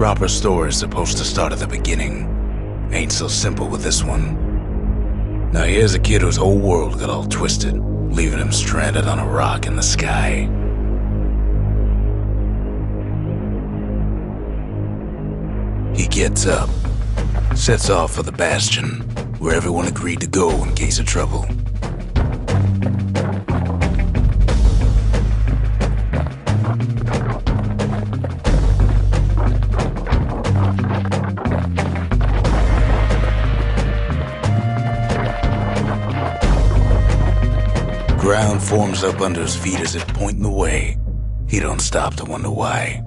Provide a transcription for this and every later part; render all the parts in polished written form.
Proper story is supposed to start at the beginning. Ain't so simple with this one. Now here's a kid whose whole world got all twisted, leaving him stranded on a rock in the sky. He gets up, sets off for the Bastion, where everyone agreed to go in case of trouble. Ground forms up under his feet as if pointing the way. He don't stop to wonder why.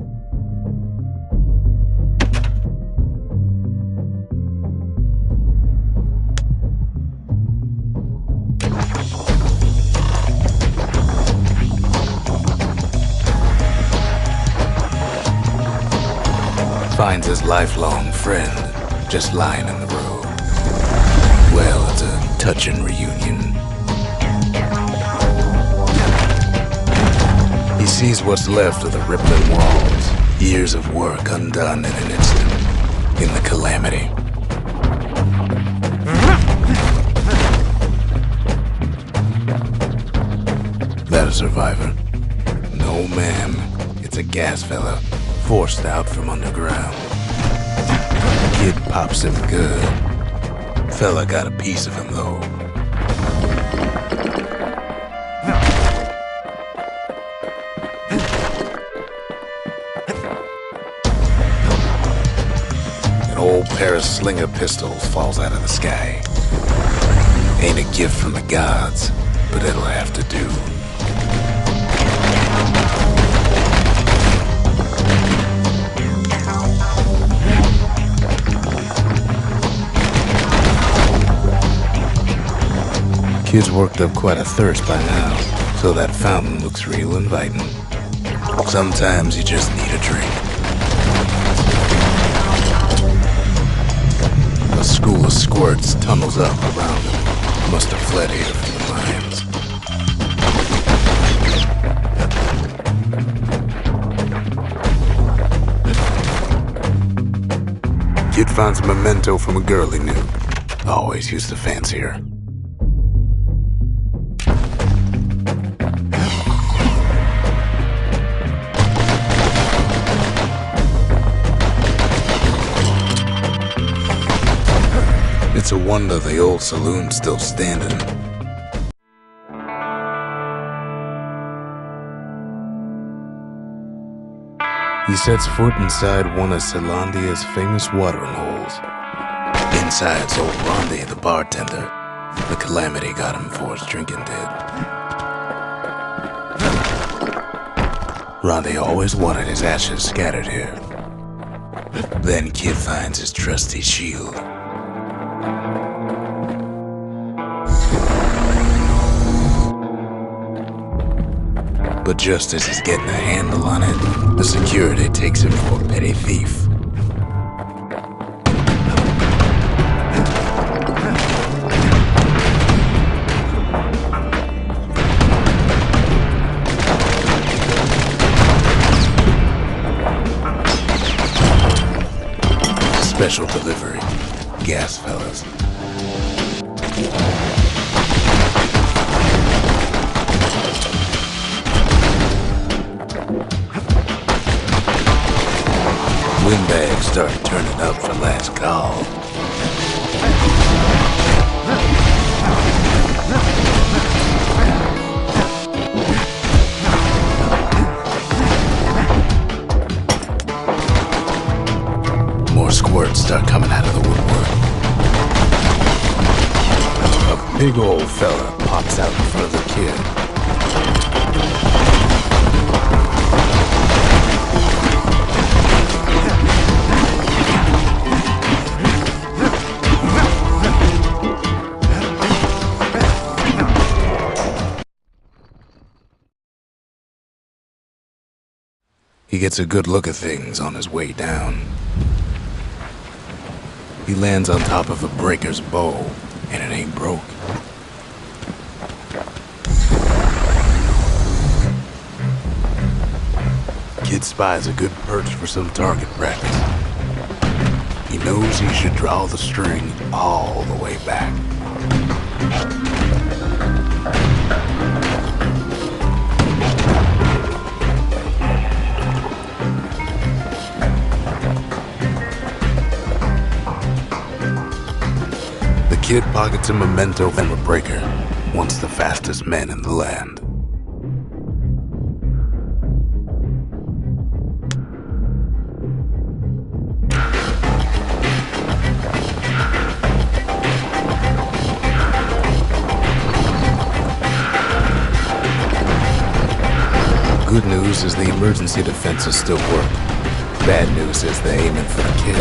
Finds his lifelong friend just lying in the road. Well, it's a touching reunion. He sees what's left of the rippling walls, years of work undone in an instant, in the calamity. That a survivor? No, ma'am. It's a gas fella, forced out from underground. Kid pops him good. Fella got a piece of him, though. An old pair of slinger pistols falls out of the sky. Ain't a gift from the gods, but it'll have to do. Kid's worked up quite a thirst by now, so that fountain looks real inviting. Sometimes you just need a drink. A school of squirts tunnels up around him. Must have fled here from the mines. Kid finds a memento from a girl he knew. Always used to fancy her. It's a wonder the old saloon's still standing. He sets foot inside one of Zealandia's famous watering holes. Inside's old Ronde, the bartender. The calamity got him for his drinking did. Ronde always wanted his ashes scattered here. Then Kid finds his trusty shield. But just as he's getting a handle on it, the security takes him for a petty thief. Special delivery. Gas fellas. Windbags start turning up for last call. More squirts start coming out of the woodwork. A big old fella pops out in front of the kid. He gets a good look at things on his way down. He lands on top of a breaker's bow, and it ain't broke. Kid spies a good perch for some target practice. He knows he should draw the string all the way back. The kid pockets a memento and a breaker, once the fastest man in the land. Good news is the emergency defenses still work. Bad news is they're aiming for the kid.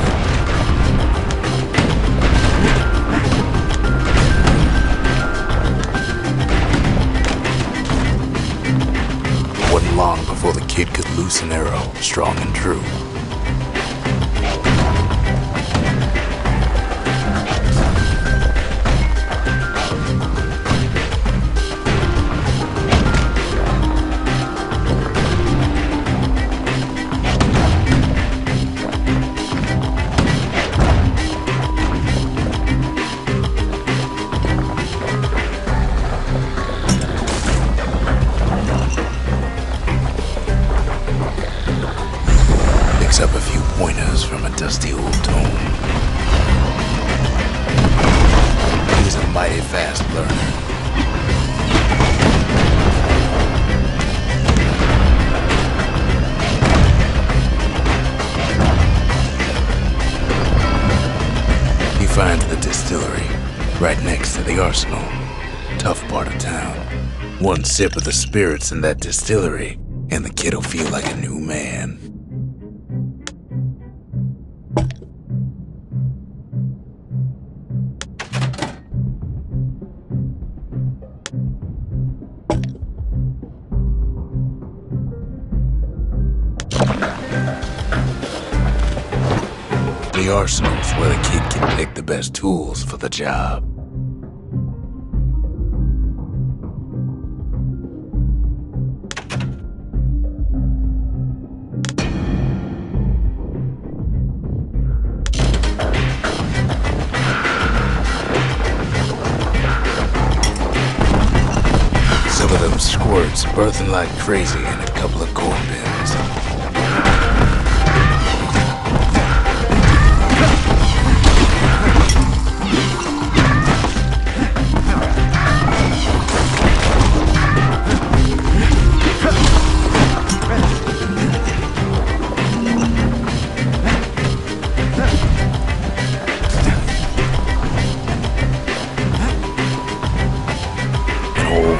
Wasn't long before the kid could loose an arrow, strong and true. Up a few pointers from a dusty old tome. He's a mighty fast learner. He finds the distillery right next to the arsenal. Tough part of town. One sip of the spirits in that distillery, and the kid'll feel like a new man. The arsenal's where the kid can pick the best tools for the job. Some of them squirts birthing like crazy in a couple of corn bins.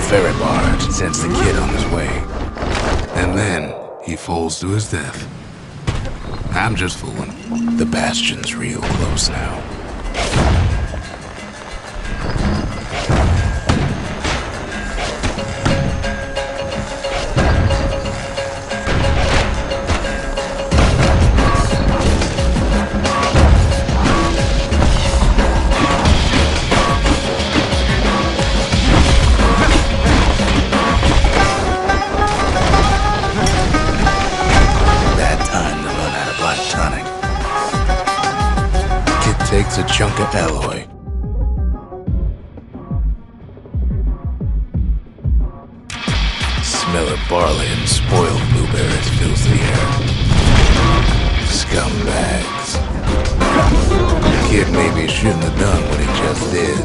Ferry barge sends the kid on his way. And then he falls to his death. I'm just fooling. The Bastion's real close now. Takes a chunk of alloy. Smell of barley and spoiled blueberries fills the air. Scumbags. The kid maybe shouldn't have done what he just did.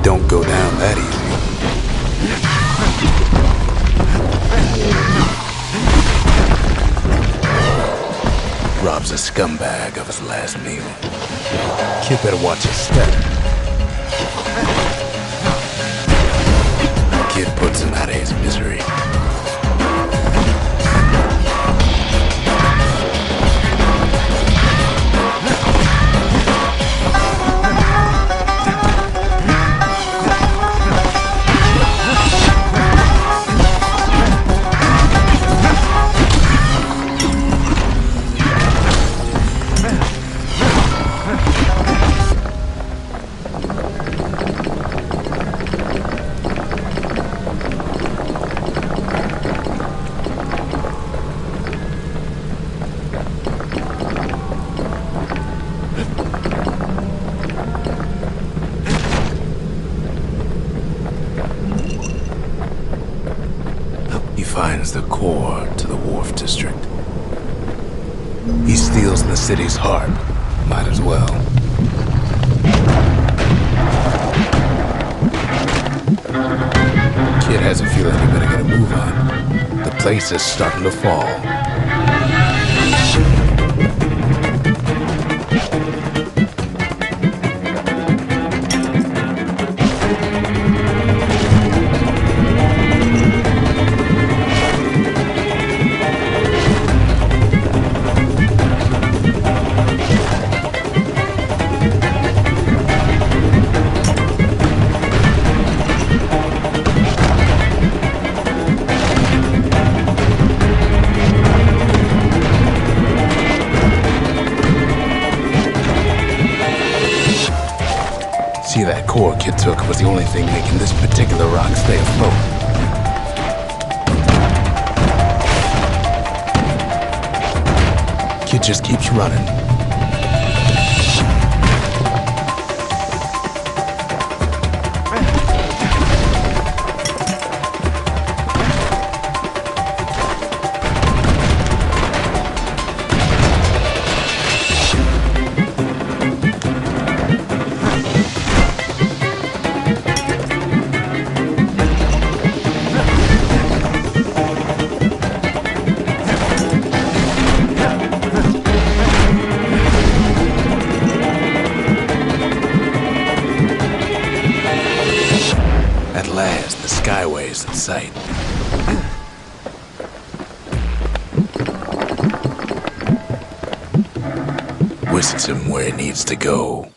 Don't go down that easy. Robs a scumbag of his last meal. Kid better watch his step. Kid puts him out of his misery. finds the core to the Wharf District. He steals the city's heart. Might as well. Kid has a feeling he better get a move on. The place is starting to fall. See, that core Kid took was the only thing making this particular rock stay afloat. Kid just keeps running. Skyways in sight. Whisks him where he needs to go.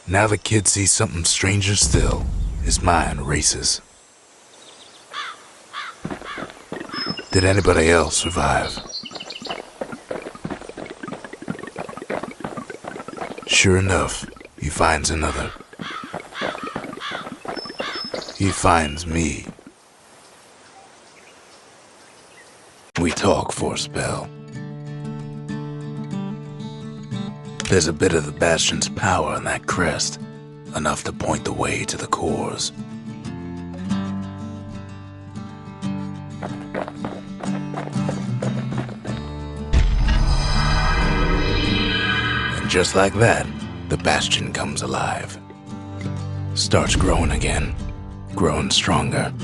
Now the kid sees something stranger still. His mind races. Did anybody else survive? Sure enough, he finds another. He finds me. We talk for a spell. There's a bit of the Bastion's power in that crest, enough to point the way to the cores. And just like that, the Bastion comes alive. Starts growing again. Growing stronger.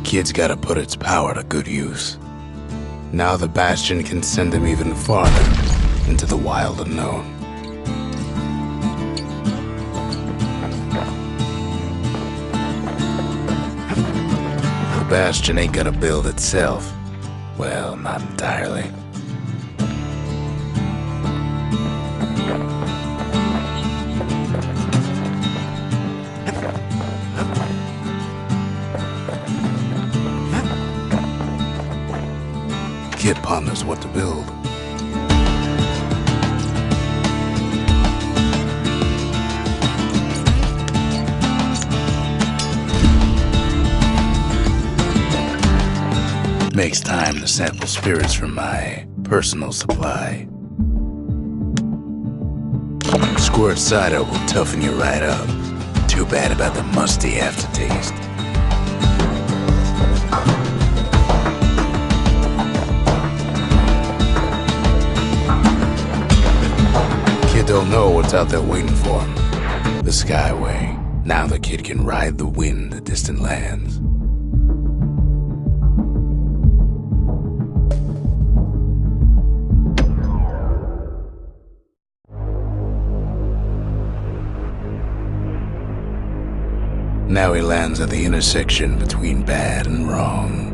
Kid's gotta put its power to good use. Now the Bastion can send him even farther into the wild unknown. The Bastion ain't gonna build itself. Well, not entirely. Kid ponders what to build. Makes time to sample spirits from my personal supply. Squirt cider will toughen you right up. Too bad about the musty aftertaste. Don't know what's out there waiting for him. The Skyway. Now the kid can ride the wind to distant lands. Now he lands at the intersection between bad and wrong.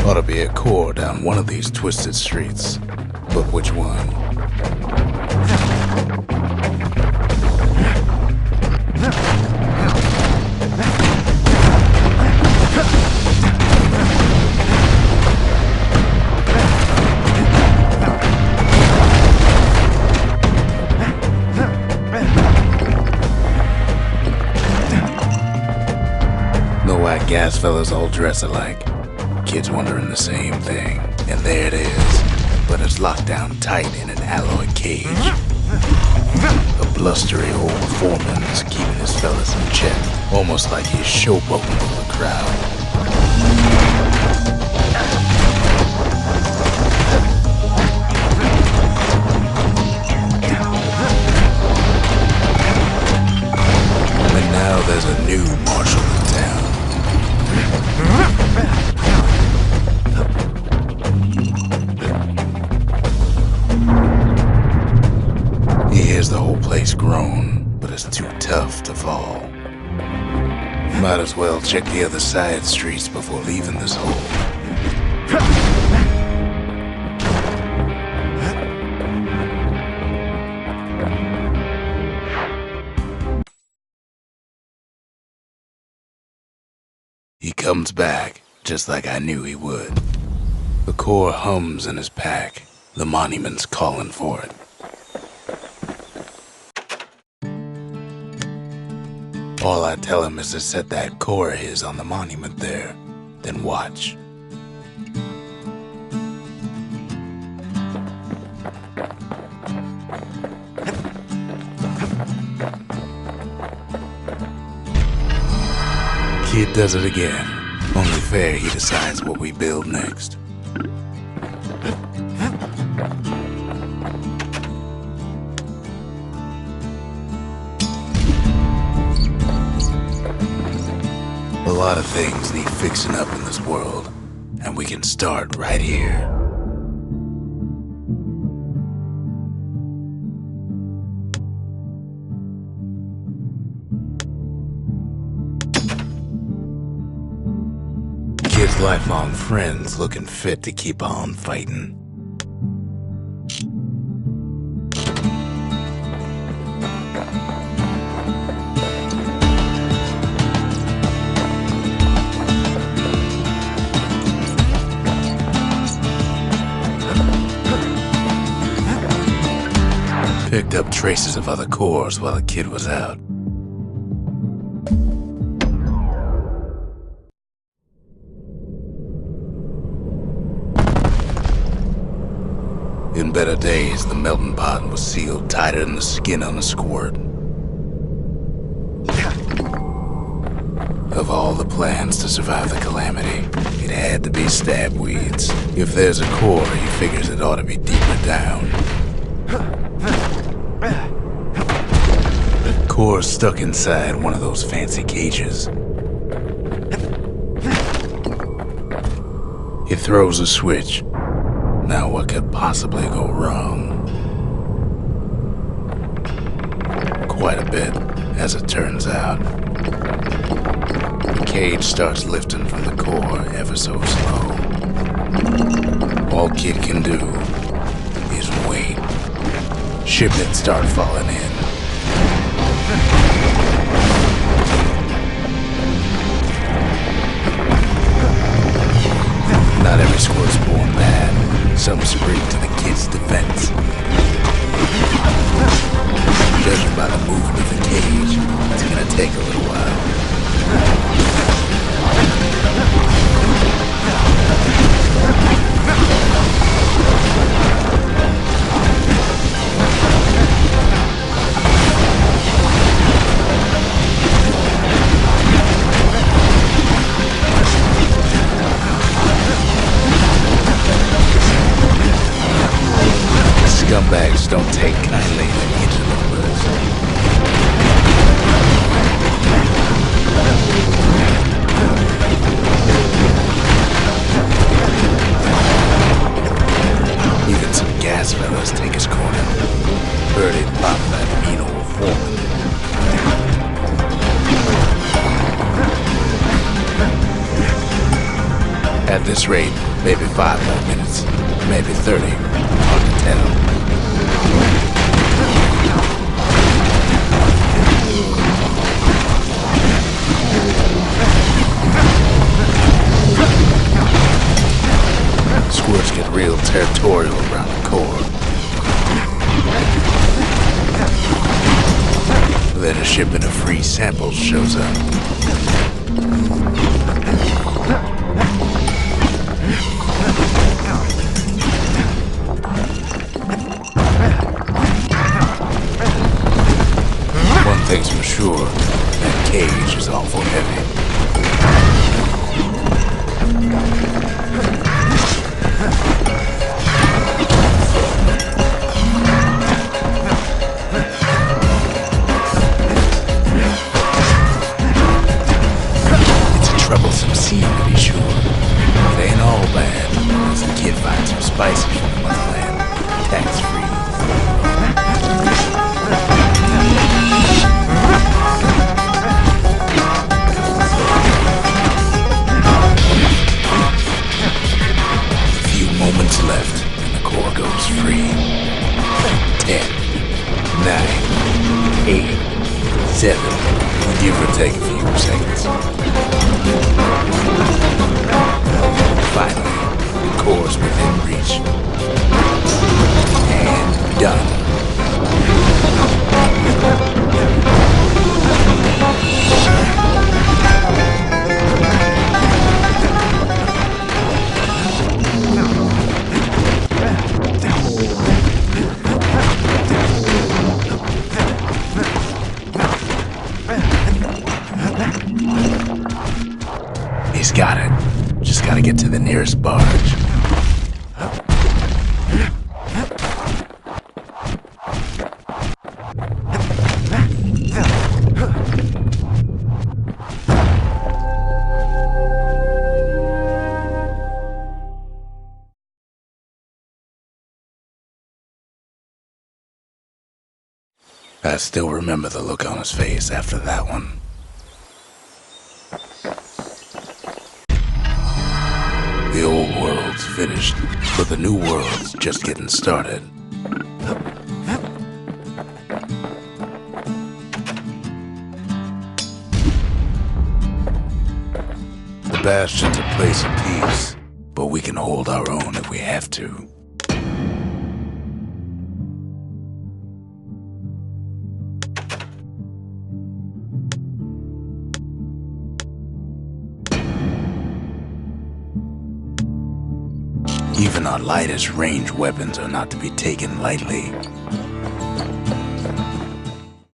Ought to be a core down one of these twisted streets. But which one? Know why gas fellas all dress alike? Kid's wondering the same thing, and there it is, but it's locked down tight in an alloy cage. A blustery old foreman is keeping his fellas in check, almost like he's showboating over the crowd. And now there's a new marshal in town. He hears the whole place groan, but it's too tough to fall. Might as well check the other side streets before leaving this hole. He comes back, just like I knew he would. The core hums in his pack. The monument's calling for it. All I tell him is to set that core of his on the monument there, then watch. Kid does it again. Only fair he decides what we build next. A lot of things need fixing up in this world, and we can start right here. Kid's lifelong friends looking fit to keep on fighting. Picked up traces of other cores while the kid was out. In better days, the melting pot was sealed tighter than the skin on a squirt. Of all the plans to survive the calamity, it had to be stab weeds. If there's a core, he figures it ought to be deeper down. Core's stuck inside one of those fancy cages. He throws a switch. Now what could possibly go wrong? Quite a bit, as it turns out. The cage starts lifting from the core ever so slow. All Kid can do is wait. Shipments start falling in. Not every squirt's born bad. Some spring to the kid's defense. Judging by the movement of the cage, it's gonna take a little while. Scumbags don't take kindly to interlopers. Even some gas fellas take his corner. Birdie pop that mean old foreman. At this rate, maybe 5 more minutes, maybe 30, hard to tell. Squirts get real territorial around the core. Then a shipment of free samples shows up. thing's for sure, that cage is awful heavy. It's a troublesome scene to be sure. It ain't all bad, as the kid finds some spices from the motherland, tax-free. Moments left, and the core goes free. 10, 9, 8, 7, give or take a few seconds. Finally, the core's within reach. And done. He's got it. Just gotta get to the nearest barge. I still remember the look on his face after that one. The old world's finished, but the new world's just getting started. The Bastion's a place of peace, but we can hold our own if we have to. Even our lightest range weapons are not to be taken lightly.